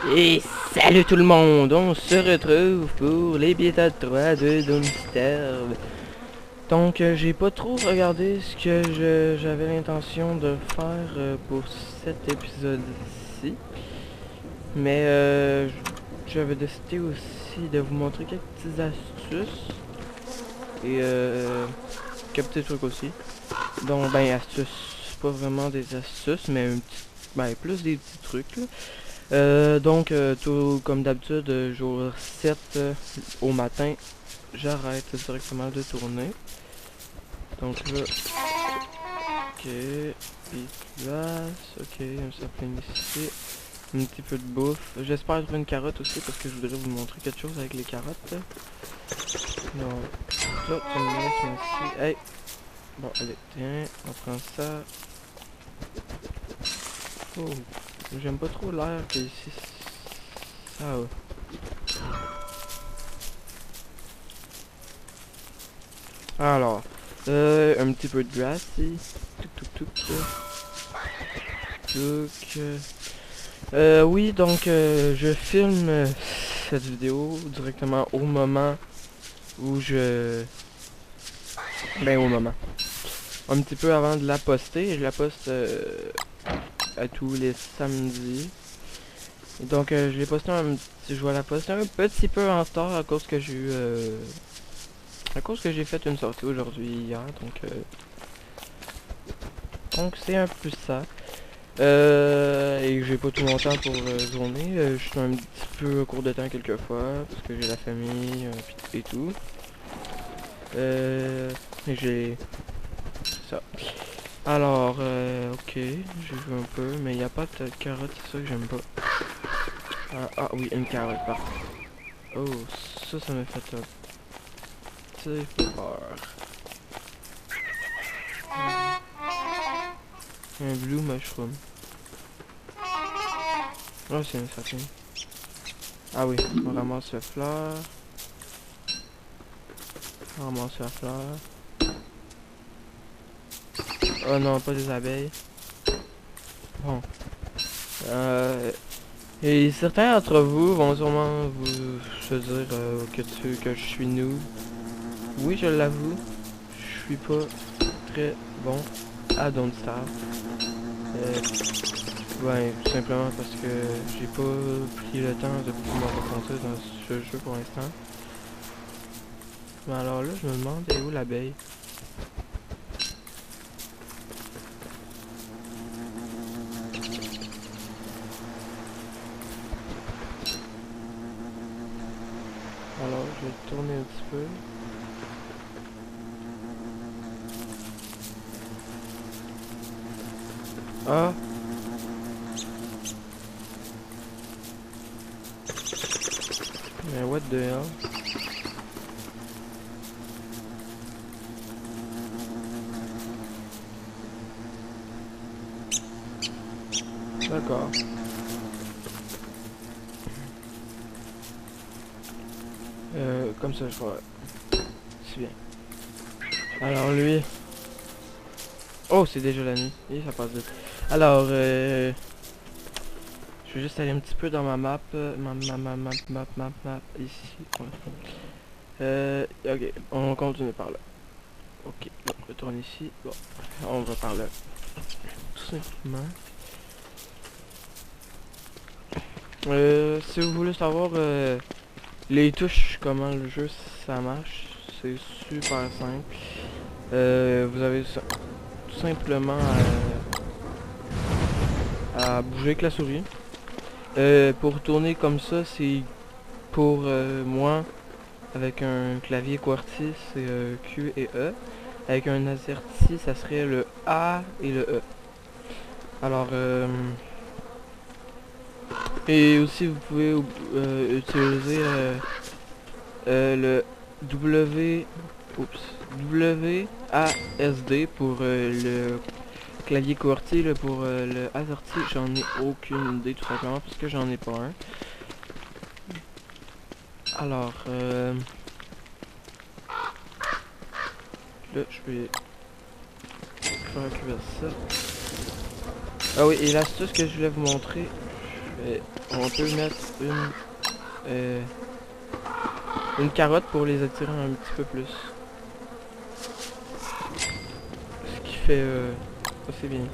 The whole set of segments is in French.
Et salut tout le monde, on se retrouve pour les bêta 3 de Dawnstar. Donc j'ai pas trop regardé ce que j'avais l'intention de faire pour cet épisode-ci. Mais j'avais décidé aussi de vous montrer quelques petites astuces. Et quelques petits trucs aussi. Donc ben astuces, pas vraiment des astuces, mais plus des petits trucs là. Tout comme d'habitude, jour 7 au matin, j'arrête directement de tourner. Donc là, ok, puis place, ok, un sapin ici, un petit peu de bouffe. J'espère trouver une carotte aussi parce que je voudrais vous montrer quelque chose avec les carottes. Donc, là, tu me laisses ici. Hey! Bon, allez, tiens, on prend ça. Oh, j'aime pas trop l'air que ici. Ah ouais. Alors, un petit peu de grass ici. Oui, donc je filme cette vidéo directement au moment où au moment. Un petit peu avant de la poster. Je la poste à tous les samedis. Et donc je l'ai posté je vais la poster un petit peu en retard à cause que j'ai eu à cause que j'ai fait une sortie aujourd'hui hier, donc c'est un peu ça. Et j'ai pas tout mon temps pour journée. Je suis un petit peu court de temps quelquefois parce que j'ai la famille et tout. J'ai ça. Alors, ok, j'ai vu un peu, mais il n'y a pas de carotte, c'est ça que j'aime pas. Ah oui, une carotte, parfait. Oh, ça me fait un petit peu peur. Un blue mushroom. Oh, c'est un sapin. Ah oui, on ramasse la fleur. On ramasse la fleur. Oh non, pas des abeilles. Bon. Et certains d'entre vous vont sûrement vous se dire que je suis noob. Oui, je l'avoue. Je suis pas très bon à Don't Starve. Ouais, tout simplement parce que j'ai pas pris le temps de beaucoup m'approfondir dans ce jeu pour l'instant. Mais alors là, je me demande, est où l'abeille? Alors, je vais tourner un petit peu. Ah! Mais what the hell? D'accord. Comme ça, je crois. C'est bien. Alors lui... Oh, c'est déjà la nuit. Et ça passe vite. Alors, je vais juste aller un petit peu dans ma map. Map, ici. Ok, on continue par là. Ok, on retourne ici. Bon, on va par là. Tout simplement. Si vous voulez savoir les touches, comment le jeu ça marche, c'est super simple. Vous avez ça, tout simplement à bouger avec la souris. Pour tourner comme ça, c'est pour moi avec un clavier QWERTY, c'est Q et E. Avec un AZERTY, ça serait le A et le E. Alors, et aussi vous pouvez utiliser le WASD pour le clavier QWERTY. Pour le AZERTY, j'en ai aucune idée, tout simplement parce que j'en ai pas un. Alors, là, je vais faire cuire ça. Ah oui, et l'astuce que je voulais vous montrer, Et on peut mettre une carotte pour les attirer un petit peu plus. Ce qui fait assez bien.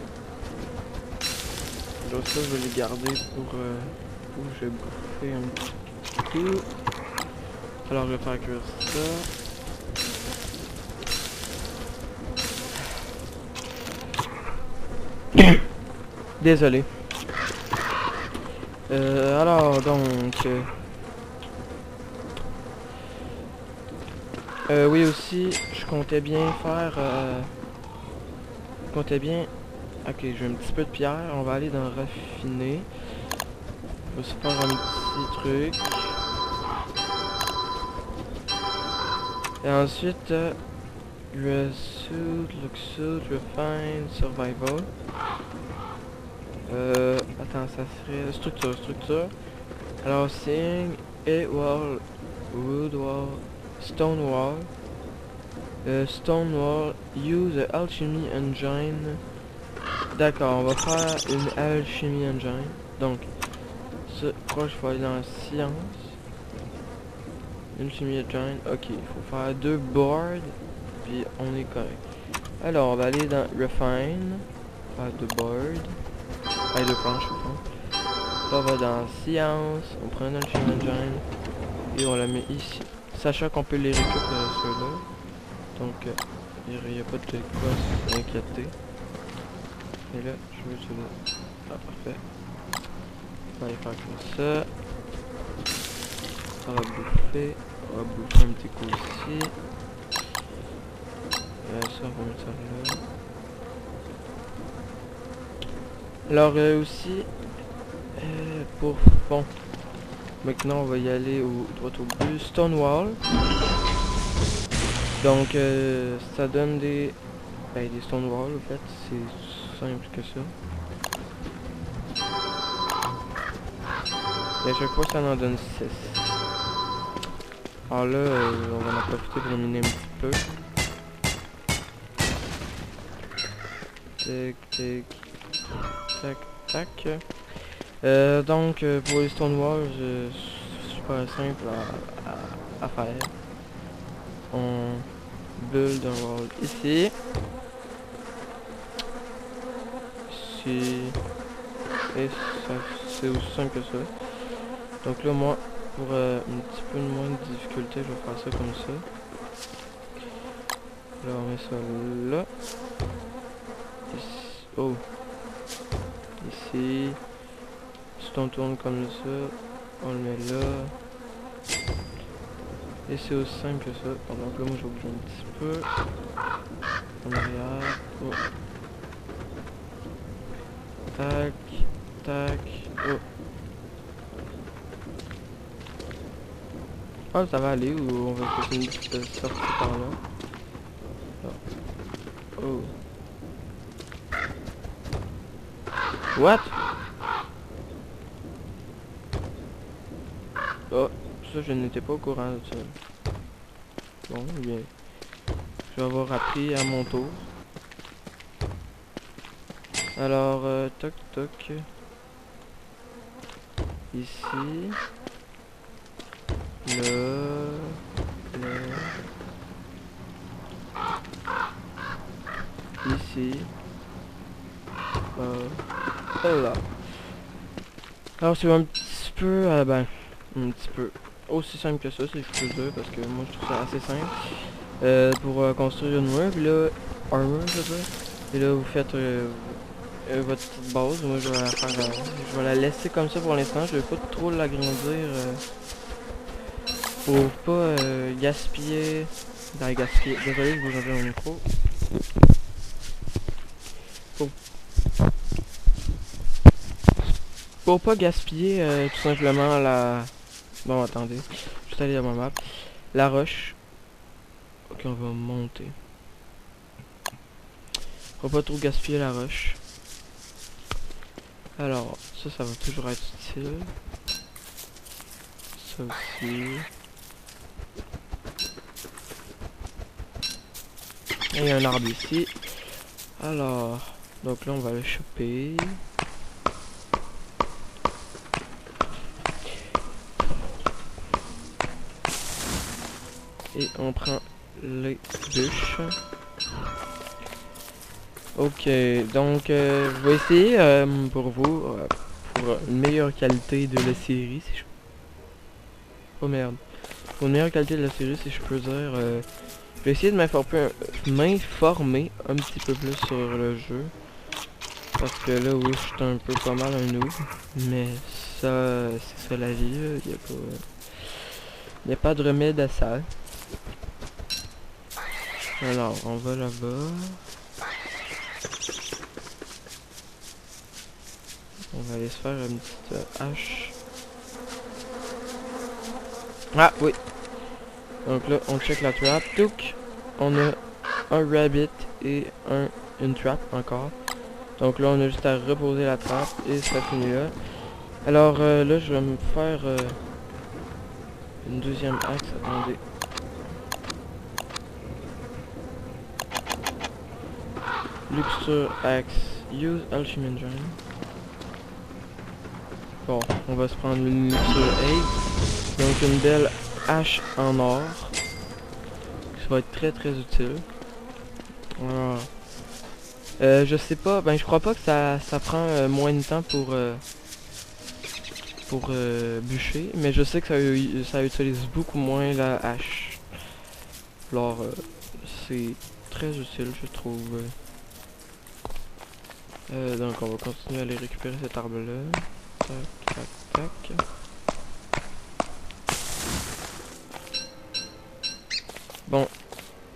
Donc ça, je vais les garder pour où je vais bouffer un petit peu. Alors je vais faire cuire ça. Désolé. Alors donc... oui aussi, je comptais bien faire... je comptais bien... Ok, j'ai un petit peu de pierre, on va aller dans raffiner. On va se faire un petit truc. Et ensuite, Resuit, Luxuit, Refine, Survival. Attends, ça serait... Structure. Alors, Seeing, A Wall, Wood Wall, Stone Wall. Stone Wall, Use Alchemy Engine. D'accord, on va faire une Alchemy Engine. Donc, ça, quoi, je vais aller dans Science. Alchemy Engine, ok, il faut faire 2 boards, puis on est correct. Alors, on va aller dans Refine, faire 2 boards, avec 2 planches au fond. Là, on va dans Science, on prend un Alchemy Engine, et on la met ici. Sachant qu'on peut les récupérer ceux-là. Donc, il n'y a pas de quoi s'inquiéter. Et là, je veux celui-là. Ah, parfait. On va aller faire comme ça. On va bouffer. On va bouffer un petit coup ici. Et ça, on va mettre ça là. Alors, aussi, pour fond. Maintenant, on va y aller au droit au but. Stonewall. Donc, ça donne des Stonewall, en fait. C'est simple que ça. Et à chaque fois, ça en donne 6. Alors là, on va en profiter pour miner un petit peu. Tac, tac, tac, tac. Donc, pour les Stonewall, c'est super simple à faire. On build un wall ici. Ici. Et ça, c'est aussi simple que ça. Donc là, moi, pour un petit peu moins de difficulté, je vais faire ça comme ça. Là, on met ça là. Ici. Oh. Ici. Si on tourne comme ça, on le met là. Et c'est aussi simple que ça. Donc là, moi, je vais bouger un petit peu. En arrière. Oh. Tac. Tac. Oh. Ah, ça va aller ou on va continuer de sortir par là. Oh. What? Oh, ça je n'étais pas au courant de ça. Bon, bien. Je vais avoir appris à mon tour. Alors, toc toc. Ici. Là. Ici. Là. Alors c'est un petit peu, un petit peu aussi simple que ça, si je peux dire, parce que moi je trouve ça assez simple. Pour construire une mur, puis là, armor, je veux dire. Et là vous faites votre petite base. Moi je vais la faire, je vais la laisser comme ça pour l'instant. Je vais pas trop l'agrandir pour pas gaspiller. Désolé, je vous enlève mon micro. Pour pas gaspiller tout simplement la... Bon, attendez. Je vais aller à ma map. La roche. Ok, on va monter. Faut pas trop gaspiller la roche. Alors, ça va toujours être utile. Ça aussi. Et il y a un arbre ici. Alors, donc là on va le choper. Et on prend les bûches. Ok, donc je vais essayer pour vous, pour une meilleure qualité de la série, si je... Oh merde. Pour une meilleure qualité de la série, si je peux dire, je vais essayer de m'informer un petit peu plus sur le jeu. Parce que là, oui, je suis un peu pas mal un noob. Mais ça, c'est ça la vie, il n'y a pas de remède à ça. Alors, on va là-bas. On va aller se faire une petite hache. Ah, oui. Donc là, on check la trap. Touc. On a un rabbit et une trap encore. Donc là, on a juste à reposer la trappe et ça finit là. Alors là, je vais me faire une deuxième axe. Attendez. Luxure axe. Use Alchemy Engine. Bon, on va se prendre une Luxure 8. Donc une belle hache en or. Ça va être très très utile. Alors, je sais pas, ben je crois pas que ça prend moins de temps pour bûcher, mais je sais que ça utilise beaucoup moins la hache. Alors c'est très utile, je trouve. Donc on va continuer à aller récupérer cet arbre là. Tac, tac, tac. Bon,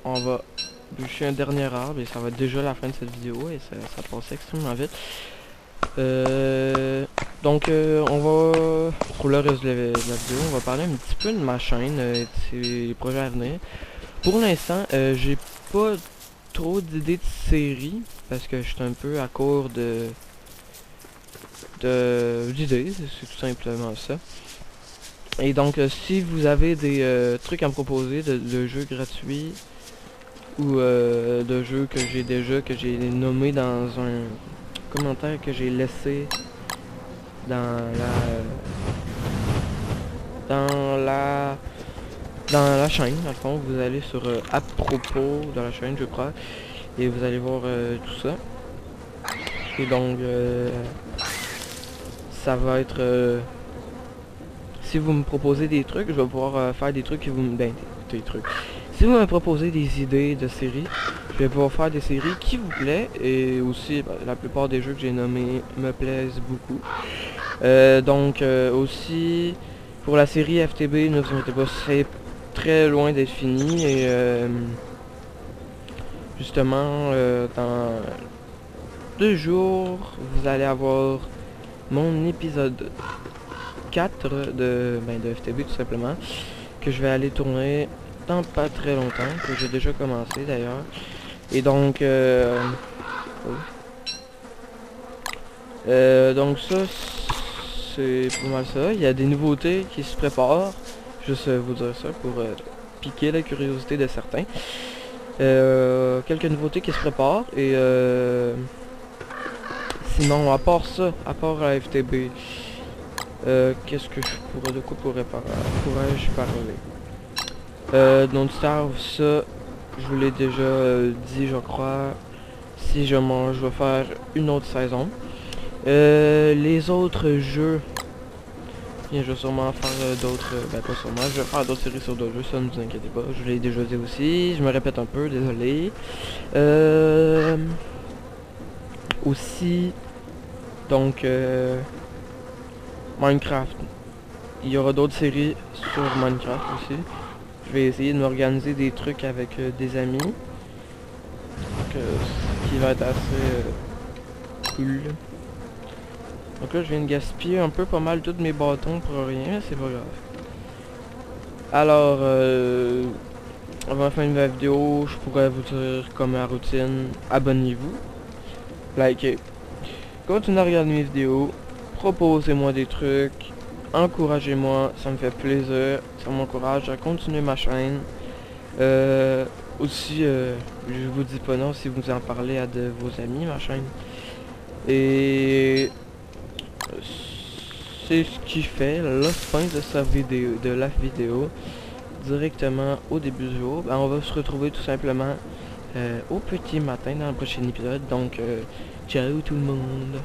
on va bûcher un dernier arbre et ça va être déjà la fin de cette vidéo et ça passe extrêmement vite. Donc on va, pour le reste de la vidéo, on va parler un petit peu de ma chaîne, de ses projets à venir. Pour l'instant, j'ai pas trop d'idées de séries parce que je suis un peu à court d'idées, c'est tout simplement ça. Et donc si vous avez des trucs à me proposer de jeux gratuits ou de jeux que j'ai nommé dans un commentaire que j'ai laissé dans la chaîne, dans le fond, vous allez sur à propos dans la chaîne, je crois, et vous allez voir tout ça. Et donc ça va être si vous me proposez des trucs, je vais pouvoir faire des trucs qui vous me... des trucs. Si vous me proposez des idées de séries, je vais pouvoir faire des séries qui vous plaisent. Et aussi, la plupart des jeux que j'ai nommés me plaisent beaucoup. Donc, aussi, pour la série FTB, ne vous inquiétez pas, c'est très loin d'être fini. Et justement, dans 2 jours, vous allez avoir mon épisode 4 de FTB tout simplement, que je vais aller tourner dans pas très longtemps, que j'ai déjà commencé d'ailleurs. Et donc donc ça c'est pas mal ça. Il y a des nouveautés qui se préparent, juste vous dire ça pour piquer la curiosité de certains. Quelques nouveautés qui se préparent et sinon à part ça, à part la FTB, qu'est-ce que de quoi pourrais-je parler? Don't Starve, ça, je vous l'ai déjà dit, je crois. Si je vais faire une autre saison. Les autres jeux, bien, je vais sûrement faire d'autres, pas sûrement, je vais faire d'autres séries sur d'autres jeux, ça ne vous inquiétez pas, je l'ai déjà dit aussi, je me répète un peu, désolé. Aussi, donc, Minecraft. Il y aura d'autres séries sur Minecraft aussi. Je vais essayer de m'organiser des trucs avec des amis. Donc, ce qui va être assez cool. Donc là, je viens de gaspiller un peu pas mal tous mes bâtons pour rien, c'est pas grave. Alors, avant la fin de la vidéo, je pourrais vous dire comme la routine, abonnez-vous, likez, continuez à regarder mes vidéos, proposez-moi des trucs, encouragez-moi, ça me fait plaisir, ça m'encourage à continuer ma chaîne. Aussi, je vous dis pas non si vous en parlez à de vos amis, ma chaîne. Et c'est ce qui fait la fin de la vidéo. directement au début du jour, ben, on va se retrouver tout simplement au petit matin dans le prochain épisode. Donc, ciao tout le monde.